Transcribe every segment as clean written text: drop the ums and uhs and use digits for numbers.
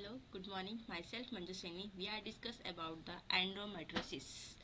Hello, good morning. Myself Manjuseni. We are discuss about the endometriosis.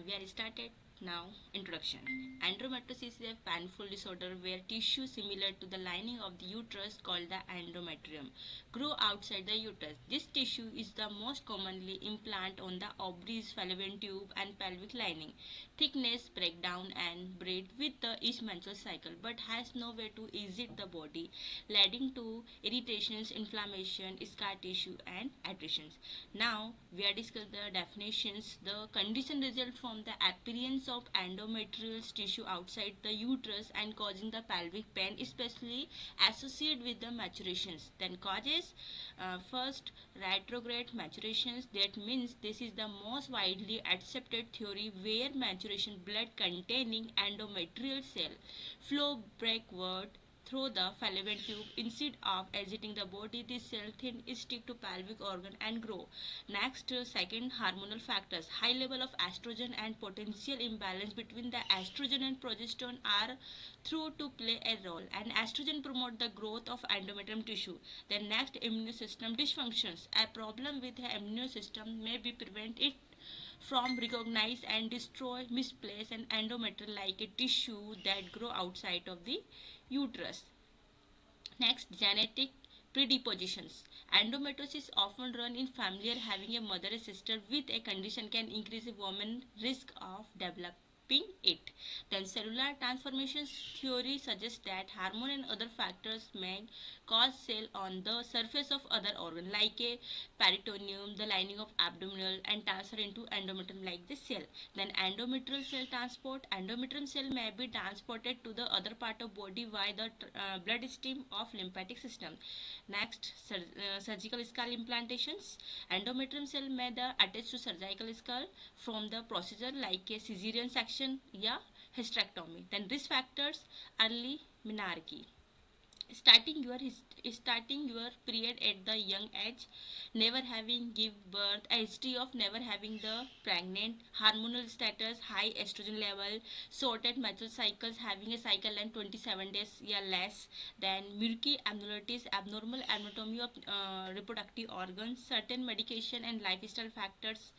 We are started now. Introduction. Endometriosis is a painful disorder where tissue similar to the lining of the uterus called the endometrium grow outside the uterus. This tissue is the most commonly implant on the ovaries, fallopian tube, and pelvic lining. Thickness, breakdown, and breed with the each menstrual cycle, but has no way to exit the body, leading to irritations, inflammation, scar tissue, and attritions. Now we are discussing the definitions. The condition result from the appearance of endometrial tissue outside the uterus and causing the pelvic pain, especially associated with the maturations. Then causes first retrograde maturations. That means this is the most widely accepted theory where maturation blood containing endometrial cell flow backward through the fallopian tube. Instead of exiting the body, this cell thin stick to pelvic organ and grow. Next, second, hormonal factors. High level of estrogen and potential imbalance between the estrogen and progesterone are through to play a role. And estrogen promote the growth of endometrium tissue. Then next, immune system dysfunctions. A problem with the immune system may be prevent it from recognize and destroy misplaced and endometrial like a tissue that grow outside of the uterus. Next, genetic predispositions. Endometriosis often run in family or having a mother or sister with a condition can increase a woman's risk of developing it. Then cellular transformations theory suggests that hormone and other factors may cause cell on the surface of other organ like a peritoneum, the lining of abdominal, and transfer into endometrium like the cell. Then endometrial cell transport. Endometrium cell may be transported to the other part of body via the blood stream of lymphatic system. Next, surgical skull implantations. Endometrium cell may the attach to surgical skull from the procedure like a cesarean section, yeah, hysterectomy. Then risk factors, early menarche. Starting your period at the young age, never having give birth, a history of never having the pregnant, hormonal status, high estrogen level, shorted menstrual cycles, having a cycle length 27 days or less, then murky abnormalities, abnormal anatomy of reproductive organs, certain medication and lifestyle factors.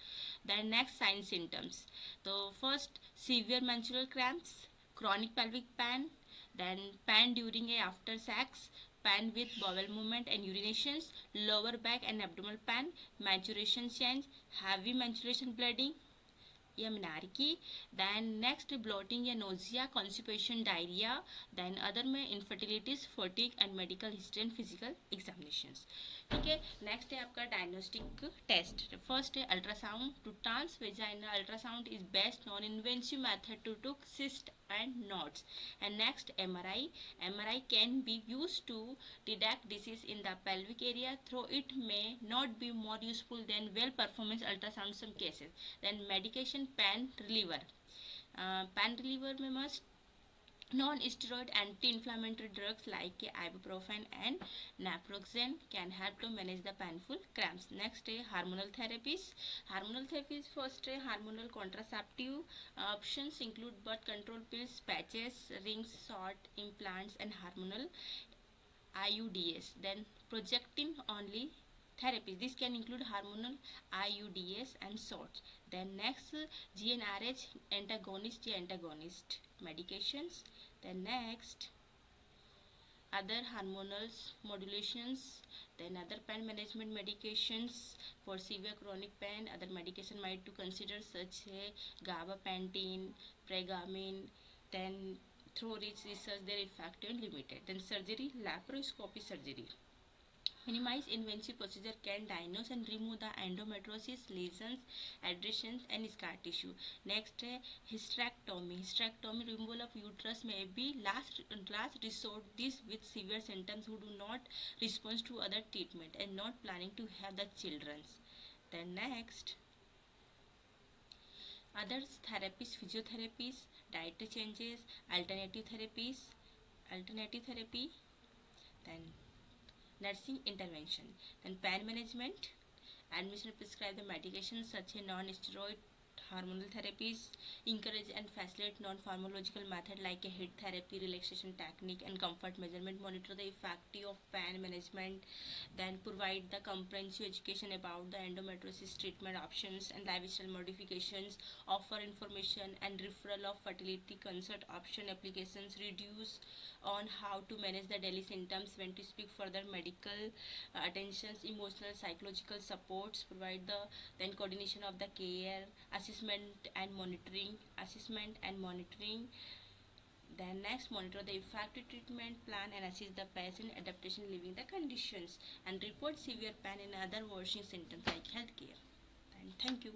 Then next, signs symptoms. So first, severe menstrual cramps, chronic pelvic pain, then pain during a after sex, pain with bowel movement and urinations, lower back and abdominal pain, maturation change, heavy menstruation bleeding, या menarche. Then next, bloating या nausea, constipation, diarrhea. Then other में infertilities, fatigue and medical history and physical examinations. ठीक है. Next है आपका diagnostic test. First है ultrasound. To trans vagina ultrasound is best non invasive method to took cyst and knots. And next, MRI. MRI can be used to detect disease in the pelvic area, though it may not be more useful than well performance ultrasound in some cases. Then medication, pain reliever. Pain reliever में must non-steroid anti-inflammatory drugs like ibuprofen and naproxen can help to manage the painful cramps. Next, hormonal therapies. Hormonal therapies, first, hormonal contraceptive options include birth control pills, patches, rings, short implants, and hormonal IUDs. Then projectin only therapy. This can include hormonal IUDs and shots. Then next, GnRH antagonist medications. Then next, other hormonal modulations. Then other pain management medications for severe chronic pain. Other medication might to consider such as gabapentin, pregabalin. Then through research their effective and limited. Then surgery, laparoscopy surgery. Minimize invasive procedure can diagnose and remove the endometriosis, lesions, adhesions, and scar tissue. Next, hysterectomy. Hysterectomy, removal of uterus may be last resort. This with severe symptoms who do not respond to other treatment and not planning to have the children. Then next, other therapies, physiotherapies, dietary changes, alternative therapy. Then nursing intervention. Then pain management, admission prescribe the medications such as non-steroid hormonal therapies, encourage and facilitate non-pharmacological method like a heat therapy, relaxation technique, and comfort measurement. Monitor the effectivity of pain management. Then provide the comprehensive education about the endometriosis treatment options and lifestyle modifications. Offer information and referral of fertility consult option applications. Reduce on how to manage the daily symptoms, when to speak further medical attentions, emotional psychological supports. Provide the then coordination of the care, assessment and monitoring. Then next, monitor the effective treatment plan and assist the patient adaptation living the conditions, and report severe pain and other worsening symptoms like healthcare. And thank you.